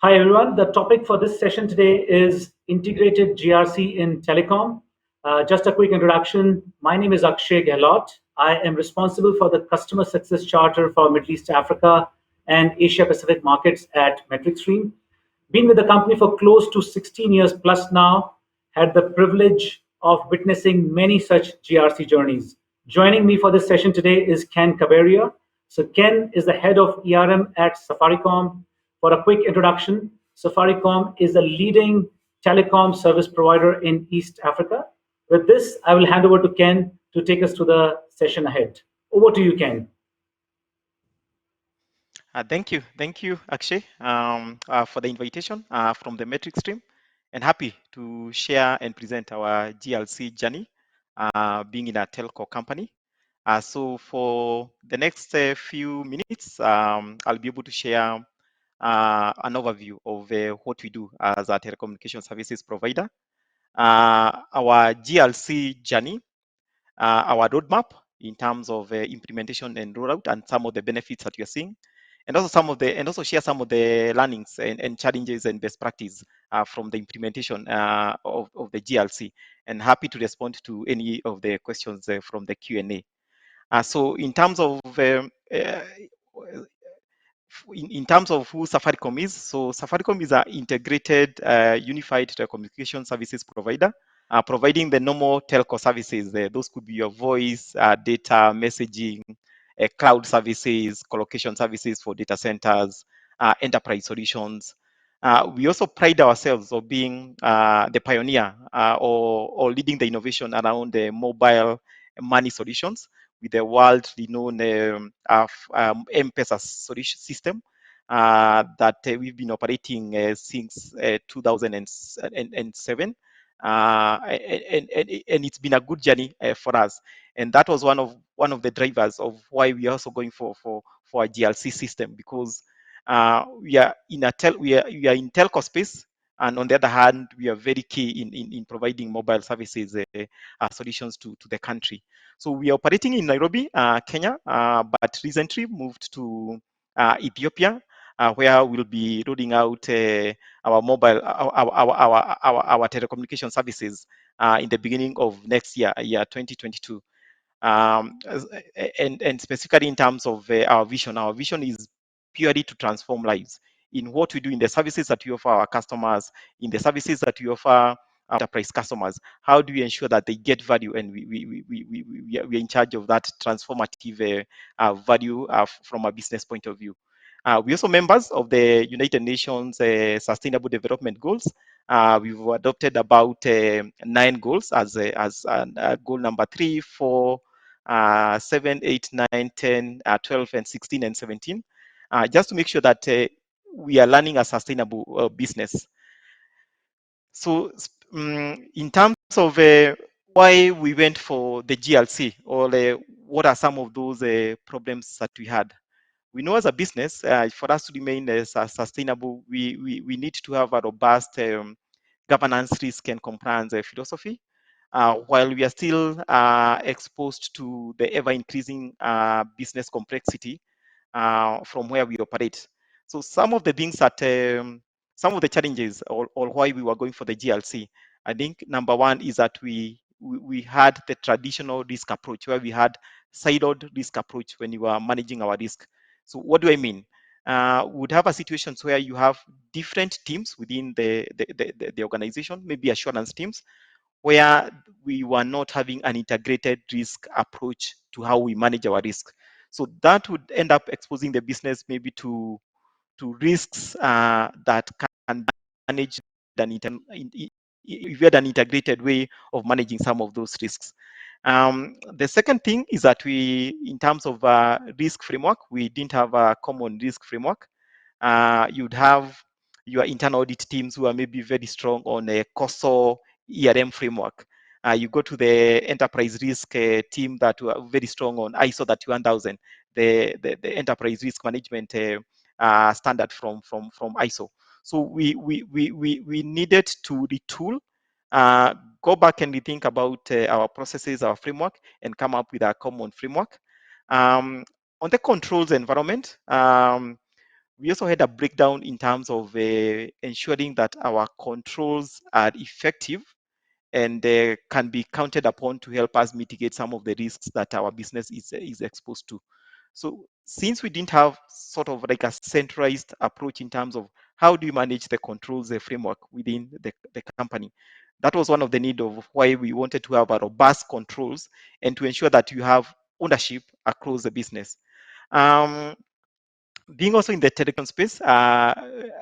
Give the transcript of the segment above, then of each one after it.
Hi everyone, the topic for this session today is integrated GRC in telecom. Just a quick introduction. My name is Akshay Gehlot. I am responsible for the customer success charter for Middle East Africa and Asia Pacific markets at MetricStream. Been with the company for close to 16 years plus now, had the privilege of witnessing many such GRC journeys. Joining me for this session today is Ken Kaberia. So Ken is the head of ERM at Safaricom. For a quick introduction, Safaricom is a leading telecom service provider in East Africa. With this, I will hand over to Ken to take us to the session ahead. Over to you, Ken. Thank you, Akshay, for the invitation from the Metrics team, and happy to share and present our GLC journey, being in a telco company. So for the next few minutes, I'll be able to share an overview of what we do as a telecommunication services provider, our GLC journey, our roadmap in terms of implementation and rollout, and some of the benefits that you're seeing, and also share some of the learnings and challenges and best practice from the implementation of the GLC, and happy to respond to any of the questions from the Q&A. So in terms of in terms of who Safaricom is, so Safaricom is an integrated, unified telecommunication services provider, providing the normal telco services. Those could be your voice, data, messaging, cloud services, colocation services for data centers, enterprise solutions. We also pride ourselves of being the pioneer or leading the innovation around the mobile money solutions with the world-renowned M-Pesa solution system that we've been operating since 2007. And it's been a good journey for us, and that was one of the drivers of why we are also going for a GLC system, because we are in telco space, and on the other hand, we are very key in providing mobile services solutions to the country. So we are operating in Nairobi, Kenya, but recently moved to Ethiopia, where we'll be rolling out our mobile, our telecommunication services in the beginning of next year, 2022. And specifically in terms of our vision is purely to transform lives in what we do, in the services that we offer our customers, in the services that we offer our enterprise customers. How do we ensure that they get value, and we are in charge of that transformative value from a business point of view. We're also members of the United Nations Sustainable Development Goals. We've adopted about 9 goals as goal number 3, 4, 7, 8, 9, 10, 12, and 16 and 17, just to make sure that we are running a sustainable business. So in terms of why we went for the GLC, or what are some of those problems that we had? We know as a business, for us to remain sustainable, we need to have a robust governance, risk, and compliance philosophy. While we are still exposed to the ever-increasing business complexity from where we operate. So some of the things that, some of the challenges or why we were going for the GLC, I think number one is that we had the traditional risk approach, where we had siloed risk approach when you are managing our risk. So what do I mean? We would have a situations where you have different teams within the organization, maybe assurance teams, where we were not having an integrated risk approach to how we manage our risk. So that would end up exposing the business maybe to risks that can be managed if you had an integrated way of managing some of those risks. The second thing is that in terms of risk framework, we didn't have a common risk framework. You'd have your internal audit teams who are maybe very strong on a COSO ERM framework. You go to the enterprise risk team that were very strong on ISO 31000, the enterprise risk management standard from ISO. So we needed to retool, go back and rethink about our processes, our framework, and come up with a common framework. On the controls environment, We also had a breakdown in terms of ensuring that our controls are effective and can be counted upon to help us mitigate some of the risks that our business is exposed to. So since we didn't have sort of like a centralized approach in terms of how do you manage the controls, the framework within the company, that was one of the need of why we wanted to have a robust controls and to ensure that you have ownership across the business. Um, Being also in the telecom space,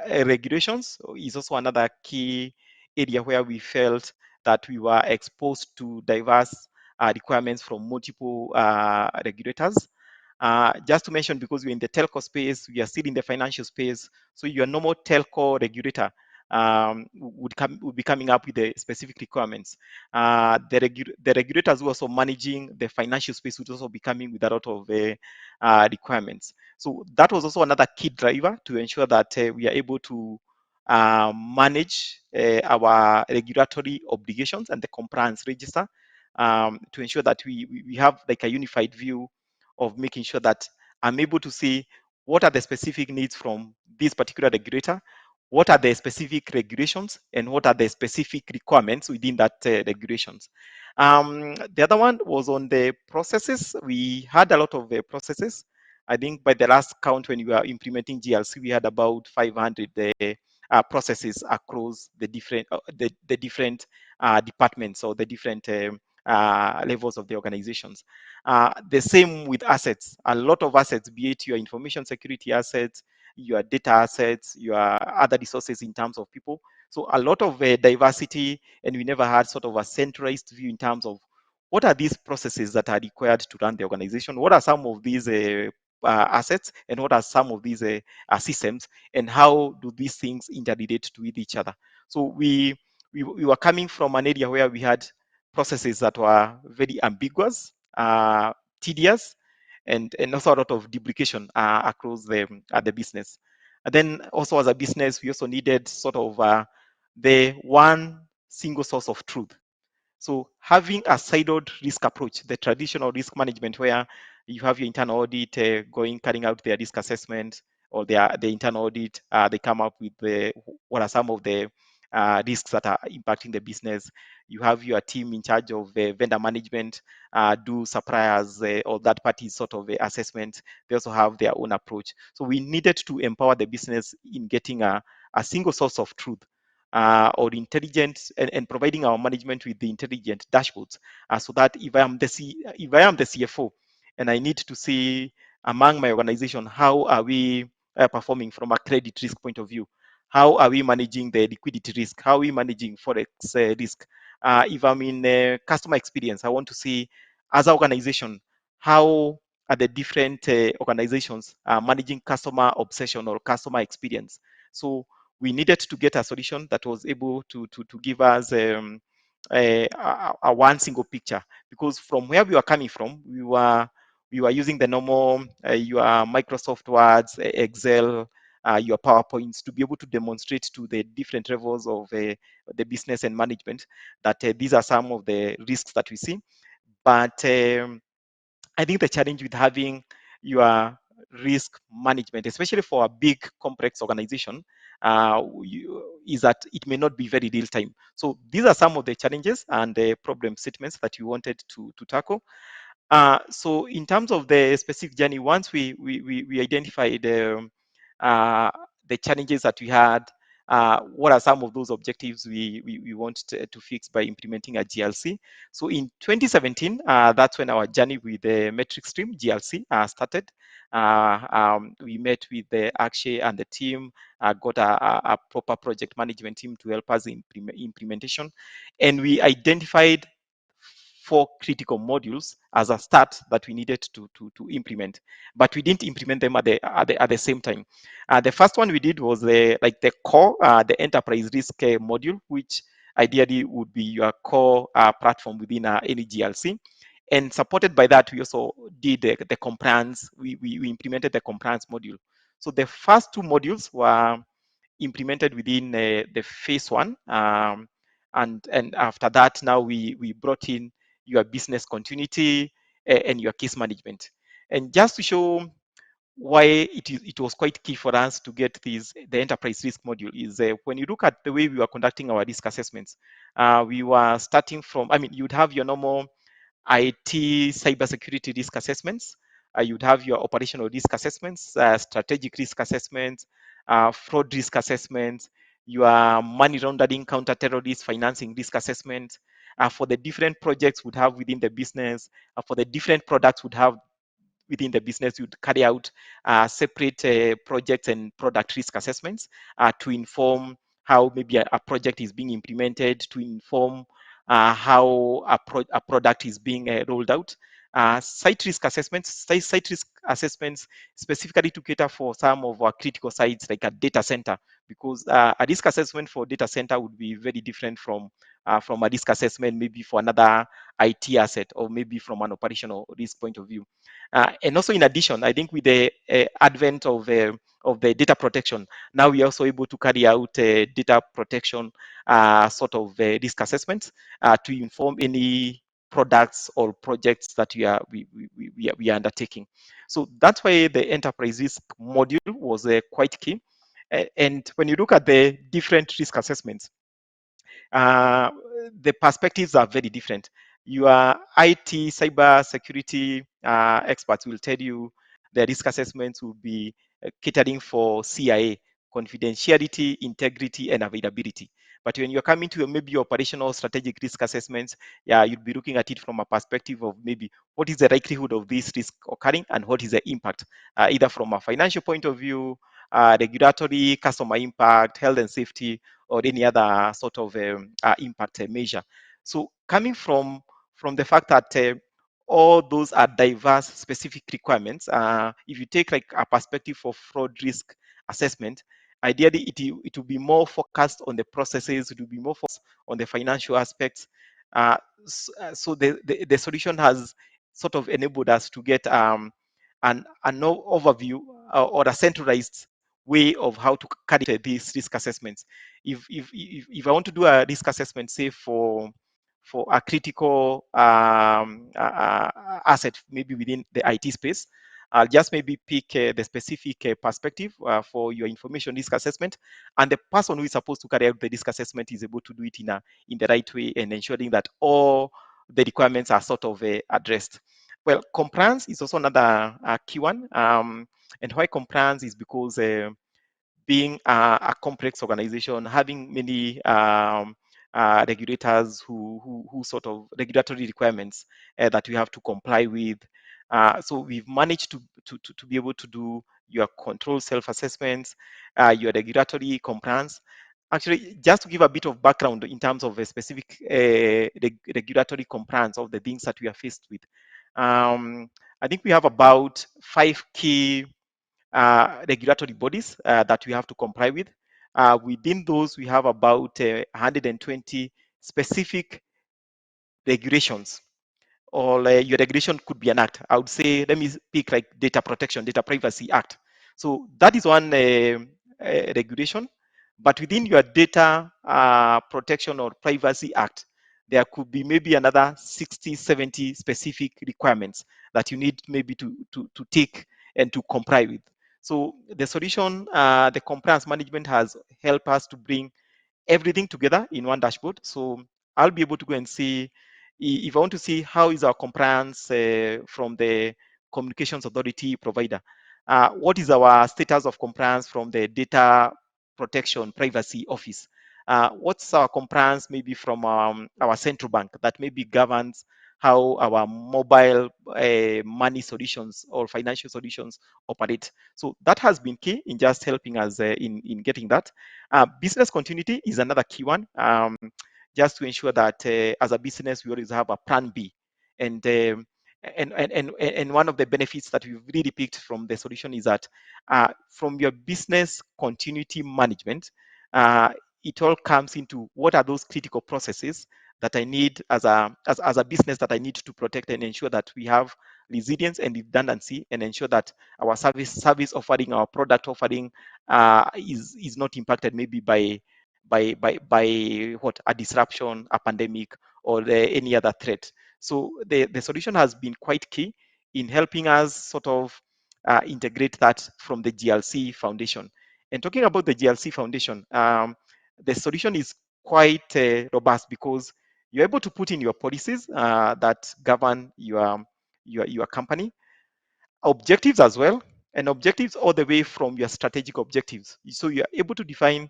regulations is also another key area where we felt that we were exposed to diverse requirements from multiple regulators. Just to mention, because we're in the telco space, we are still in the financial space, so your normal telco regulator would be coming up with the specific requirements. The regulators who are also managing the financial space would also be coming with a lot of requirements. So that was also another key driver to ensure that we are able to manage our regulatory obligations and the compliance register to ensure that we have like a unified view of making sure that I'm able to see what are the specific needs from this particular regulator, what are the specific regulations, and what are the specific requirements within that regulations. The other one was on the processes. We had a lot of processes. I think by the last count when we were implementing GRC, we had about 500 processes across the different departments or the different levels of the organizations. The same with assets. A lot of assets, be it your information security assets, your data assets, your other resources in terms of people. So a lot of diversity, and we never had sort of a centralized view in terms of what are these processes that are required to run the organization? What are some of these assets, and what are some of these systems, and how do these things interrelate to with each other? So we were coming from an area where we had processes that were very ambiguous, tedious, and also a lot of duplication across the business. And then also as a business, we also needed sort of the one single source of truth. So having a siloed risk approach, the traditional risk management where you have your internal audit carrying out their risk assessment, or the internal audit, they come up with what are some of the risks that are impacting the business. You have your team in charge of vendor management, do suppliers or that party sort of assessment. They also have their own approach. So we needed to empower the business in getting a single source of truth or intelligent, and providing our management with the intelligent dashboards, so that if I am the CFO and I need to see among my organization, how are we performing from a credit risk point of view? How are we managing the liquidity risk? How are we managing forex risk? If I'm in customer experience, I want to see as an organization how are the different organizations managing customer obsession or customer experience. So we needed to get a solution that was able to give us a one single picture, because from where we were coming from, we were using the normal your Microsoft Words, Excel, your PowerPoints to be able to demonstrate to the different levels of the business and management that these are some of the risks that we see. But I think the challenge with having your risk management, especially for a big complex organization, is that it may not be very real time. So these are some of the challenges and the problem statements that we wanted to tackle. So in terms of the specific journey, once we identified the challenges that we had, what are some of those objectives we want to fix by implementing a GLC? So in 2017, that's when our journey with the metric stream GLC started. We met with the Akshay and the team, got a proper project management team to help us in implementation, and we identified 4 critical modules as a start that we needed to implement, but we didn't implement them at the same time. The first one we did was the core, the enterprise risk module, which ideally would be your core platform within any GLC. And supported by that, we also did the compliance. We implemented the compliance module. So the first 2 modules were implemented within the phase 1, and after that, now we brought in your business continuity and your case management. And just to show why it was quite key for us to get the enterprise risk module is when you look at the way we were conducting our risk assessments, we were starting from, I mean, you'd have your normal IT cybersecurity risk assessments. You'd have your operational risk assessments, strategic risk assessments, fraud risk assessments, your money laundering, counter-terrorist financing risk assessment. For the different projects would have within the business, for the different products would have within the business, you'd carry out separate projects and product risk assessments to inform how maybe a project is being implemented, to inform how a product is being rolled out. Site risk assessments specifically to cater for some of our critical sites like a data center, because a risk assessment for data center would be very different from a risk assessment maybe for another IT asset, or maybe from an operational risk point of view. And also, in addition, I think with the advent of the data protection, now we are also able to carry out data protection sort of risk assessments to inform any products or projects that we are undertaking. So that's why the enterprise risk module was quite key. And when you look at the different risk assessments, uh, the perspectives are very different. Your IT cyber security experts will tell you the risk assessments will be catering for CIA, confidentiality, integrity, and availability. But when you're coming to maybe your operational strategic risk assessments, yeah, you'll be looking at it from a perspective of maybe what is the likelihood of this risk occurring and what is the impact, either from a financial point of view, regulatory, customer impact, health and safety, or any other sort of impact measure. So coming from the fact that all those are diverse specific requirements, if you take like a perspective of fraud risk assessment, ideally it will be more focused on the processes, it will be more focused on the financial aspects. So the solution has sort of enabled us to get an overview or a centralized way of how to carry these risk assessments. If I want to do a risk assessment, say for a critical asset, maybe within the IT space, I'll just maybe pick the specific perspective for your information risk assessment, and the person who is supposed to carry out the risk assessment is able to do it in the right way and ensuring that all the requirements are sort of addressed. Well, compliance is also another key one, and why compliance is because being a complex organization, having many regulators who sort of regulatory requirements that we have to comply with. So we've managed to be able to do your control self-assessments, your regulatory compliance. Actually, just to give a bit of background in terms of a specific regulatory compliance of the things that we are faced with. I think we have about 5 key regulatory bodies that we have to comply with. Within those, we have about 120 specific regulations, or your regulation could be an act. I would say, let me pick like data protection, data privacy act. So that is one regulation. But within your data protection or privacy act, there could be maybe another 60, 70 specific requirements that you need maybe to take and to comply with. So the solution, the compliance management has helped us to bring everything together in one dashboard. So I'll be able to go and see if I want to see how is our compliance from the communications authority provider. What is our status of compliance from the data protection privacy office? What's our compliance maybe from our central bank that maybe governs how our mobile money solutions or financial solutions operate? So that has been key in just helping us in getting that. Business continuity is another key one, just to ensure that as a business we always have a plan B. And and one of the benefits that we've really picked from the solution is that from your business continuity management, it all comes into what are those critical processes that I need as a business that I need to protect and ensure that we have resilience and redundancy, and ensure that our service offering, our product offering is not impacted maybe by what, a disruption, a pandemic, or any other threat. So the solution has been quite key in helping us sort of integrate that from the GRC foundation. And talking about the GRC foundation, the solution is quite robust because you're able to put in your policies that govern your company, objectives as well, and objectives all the way from your strategic objectives. So you're able to define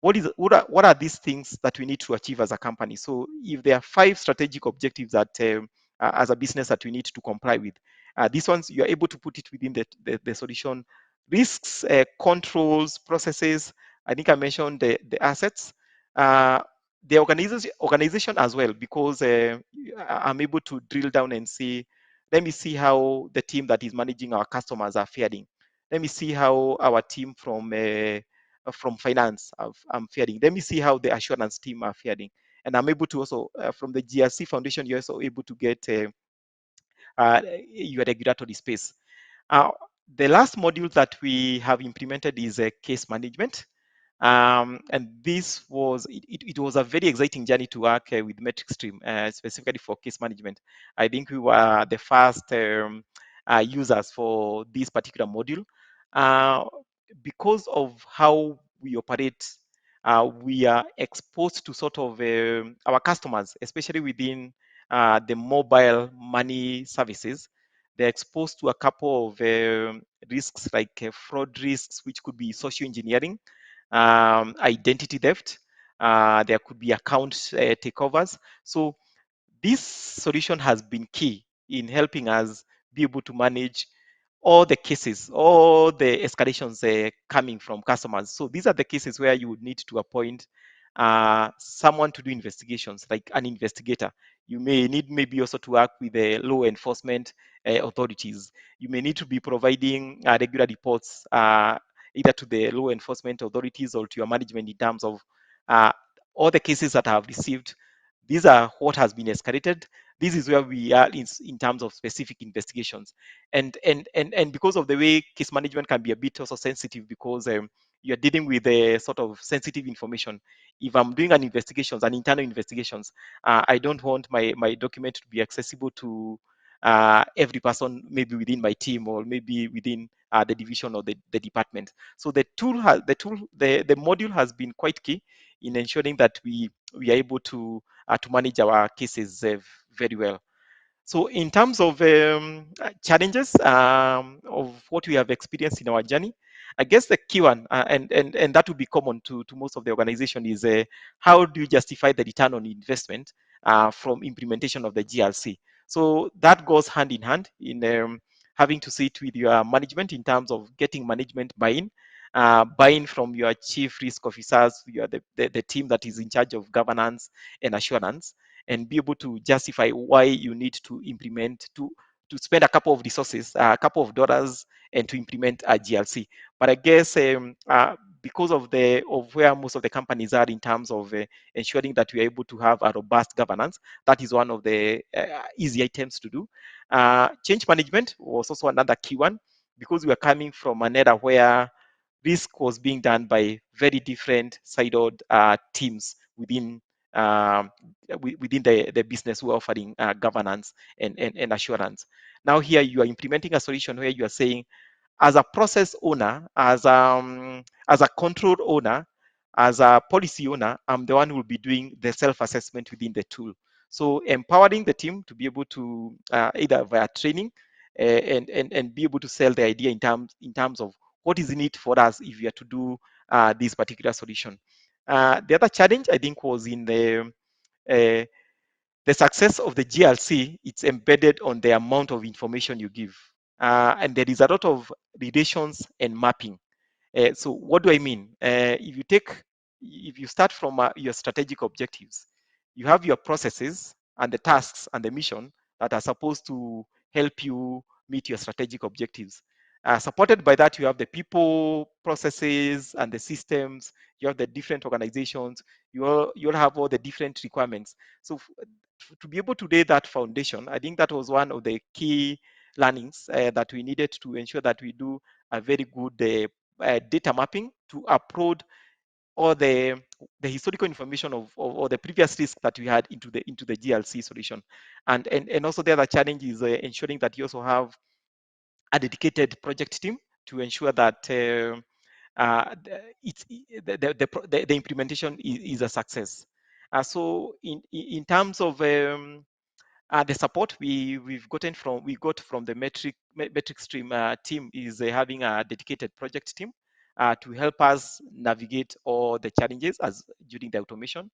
what are these things that we need to achieve as a company. So if there are 5 strategic objectives that as a business that we need to comply with, these ones you're able to put it within the solution. Risks, controls, processes. I think I mentioned the assets, uh, the organization as well, because I'm able to drill down and see. Let me see how the team that is managing our customers are faring. Let me see how our team from finance I'm faring. Let me see how the assurance team are faring. And I'm able to also, from the GRC Foundation, you're also able to get your regulatory space. Uh, the last module that we have implemented is case management. And this was it was a very exciting journey to work with MetricStream, specifically for case management. I think we were the first users for this particular module. Uh, because of how we operate, we are exposed to sort of our customers, especially within the mobile money services. They're exposed to a couple of risks like fraud risks, which could be social engineering, identity theft. There could be account takeovers. So this solution has been key in helping us be able to manage all the cases, all the escalations coming from customers. So these are the cases where you would need to appoint someone to do investigations, like an investigator. You may need maybe also to work with the law enforcement authorities. You may need to be providing regular reports either to the law enforcement authorities or to your management in terms of uh, all the cases that I have received. These are what has been escalated. This is where we are in terms of specific investigations. And because of the way case management can be a bit also sensitive, because you're dealing with a sort of sensitive information. If I'm doing an internal investigations, I don't want my document to be accessible to every person, maybe within my team or maybe within the division or the department. So the module has been quite key in ensuring that we are able to manage our cases very well. So in terms of challenges of what we have experienced in our journey, I guess the key one, and that will be common to most of the organization, is how do you justify the return on investment from implementation of the GRC? So that goes hand in hand in having to sit with your management in terms of getting management buy-in, buy-in from your chief risk officers, the team that is in charge of governance and assurance, and be able to justify why you need to implement to spend a couple of resources, a couple of dollars, and to implement a GRC. But I guess because of where most of the companies are in terms of ensuring that we are able to have a robust governance, that is one of the easy items to do. Change management was also another key one, because we are coming from an era where risk was being done by very different siloed teams um, within the business who are offering governance and assurance. Now here you are implementing a solution where you are saying, as a process owner, as a control owner, as a policy owner, I'm the one who will be doing the self-assessment within the tool. So empowering the team to be able to either via training and be able to sell the idea in terms of what is in it for us if we are to do this particular solution. The other challenge I think was in uh, the success of the GRC. It's embedded on the amount of information you give. And there is a lot of relations and mapping. So what do I mean? If you start from your strategic objectives, you have your processes and the tasks and the mission that are supposed to help you meet your strategic objectives. Supported by that, you have the people, processes, and the systems. You have the different organizations. You'll have all the different requirements. So to be able to lay that foundation, I think that was one of the key learnings that we needed to ensure that we do a very good data mapping to upload all the historical information of or the previous risk that we had into the GRC solution. And also the other challenge is ensuring that you also have a dedicated project team to ensure that the implementation is a success. So in terms of the support we got from the metric stream team is having a dedicated project team to help us navigate all the challenges as during the automation.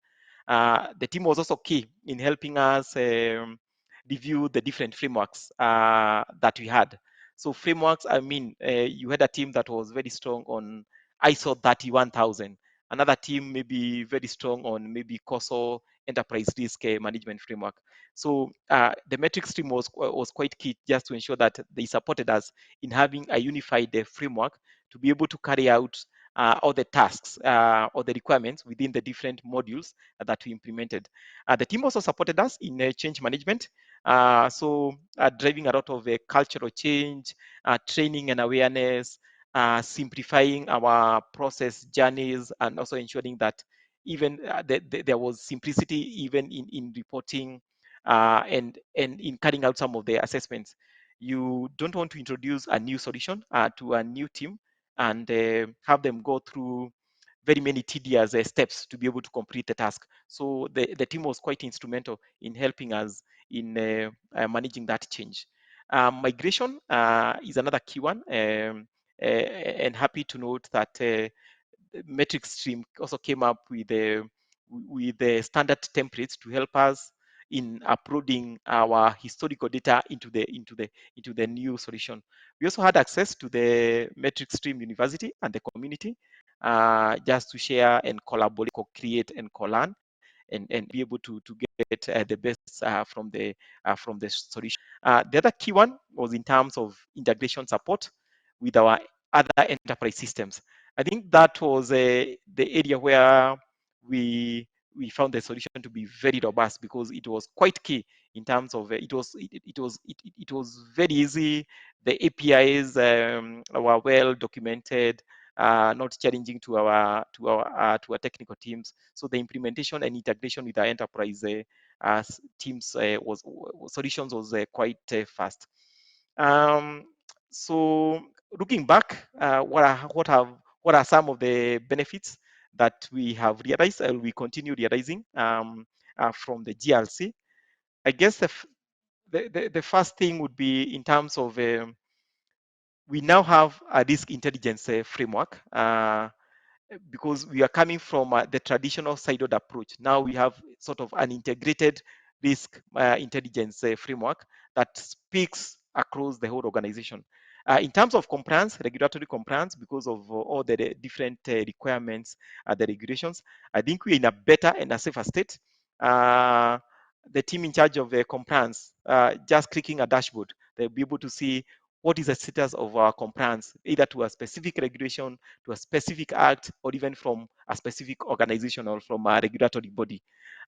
The team was also key in helping us review the different frameworks that we had. So frameworks, I mean, you had a team that was very strong on ISO 31000. Another team maybe very strong on maybe COSO enterprise risk management framework. So the metrics team was quite key just to ensure that they supported us in having a unified framework to be able to carry out all the tasks or the requirements within the different modules that we implemented. The team also supported us in change management. So driving a lot of cultural change, training and awareness, simplifying our process journeys, and also ensuring that even there was simplicity even in reporting and in carrying out some of the assessments. You don't want to introduce a new solution to a new team and have them go through very many tedious steps to be able to complete the task. So the team was quite instrumental in helping us in managing that change. Migration is another key one, and happy to note that metric stream also came up with the standard templates to help us in uploading our historical data into the new solution. We also had access to the metric stream university and the community just to share and collaborate, co-create and co-learn and be able to get the best from the solution. The other key one was in terms of integration support with our other enterprise systems. I think that was the area where we found the solution to be very robust because it was quite key in terms of it was very easy. The APIs were well documented, not challenging to our technical teams. So the implementation and integration with our enterprise teams solutions was quite fast. So looking back, what are some of the benefits that we have realized and we continue realizing from the GRC? I guess the first thing would be in terms of we now have a risk intelligence framework because we are coming from the traditional siloed approach. Now we have sort of an integrated risk intelligence framework that speaks across the whole organization. In terms of compliance, regulatory compliance, because of all the different requirements, the regulations, I think we're in a better and a safer state. The team in charge of compliance, just clicking a dashboard, they'll be able to see what is the status of our compliance, either to a specific regulation, to a specific act, or even from a specific organization or from a regulatory body.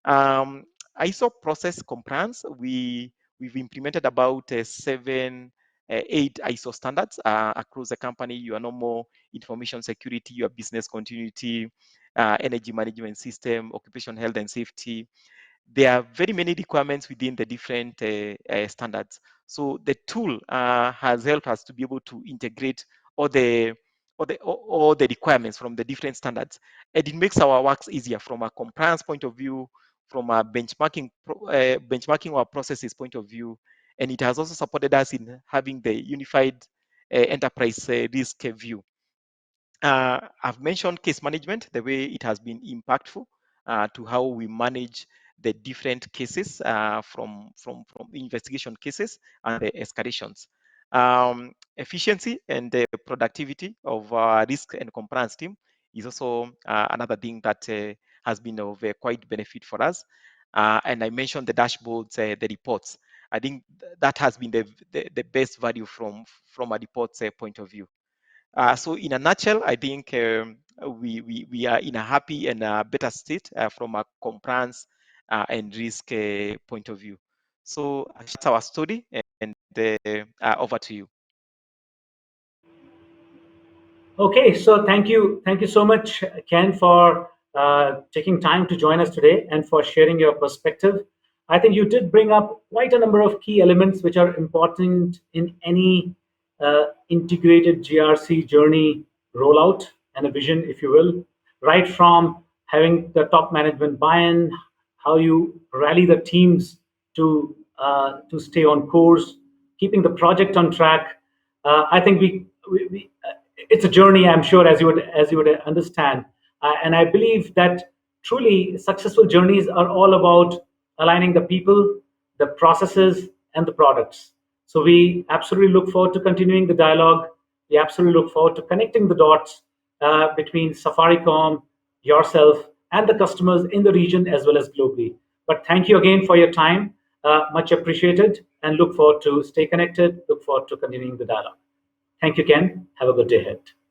ISO process compliance, we've implemented about 8 ISO standards across the company. Your normal information security, your business continuity, energy management system, occupation health and safety. There are very many requirements within the different standards. So the tool has helped us to be able to integrate all the requirements from the different standards, and it makes our works easier from a compliance point of view, from a benchmarking our processes point of view, and it has also supported us in having the unified enterprise risk view. I've mentioned case management, the way it has been impactful to how we manage the different cases from investigation cases and the escalations. Efficiency and the productivity of our risk and compliance team is also another thing that has been of quite benefit for us. And I mentioned the dashboards, the reports. I think that has been the best value from a reports point of view. So in a nutshell, I think we are in a happy and a better state from a compliance and risk point of view. So that's our story, and over to you. Okay, so thank you so much, Ken, for taking time to join us today and for sharing your perspective. I think you did bring up quite a number of key elements which are important in any integrated GRC journey rollout and a vision, if you will, right from having the top management buy-in, how you rally the teams to stay on course, keeping the project on track. I think it's a journey. I'm sure, as you would understand, and I believe that truly successful journeys are all about aligning the people, the processes, and the products. So we absolutely look forward to continuing the dialogue. We absolutely look forward to connecting the dots between Safaricom, yourself, and the customers in the region as well as globally. But thank you again for your time. Much appreciated, and look forward to stay connected. Look forward to continuing the dialogue. Thank you, Ken. Have a good day ahead.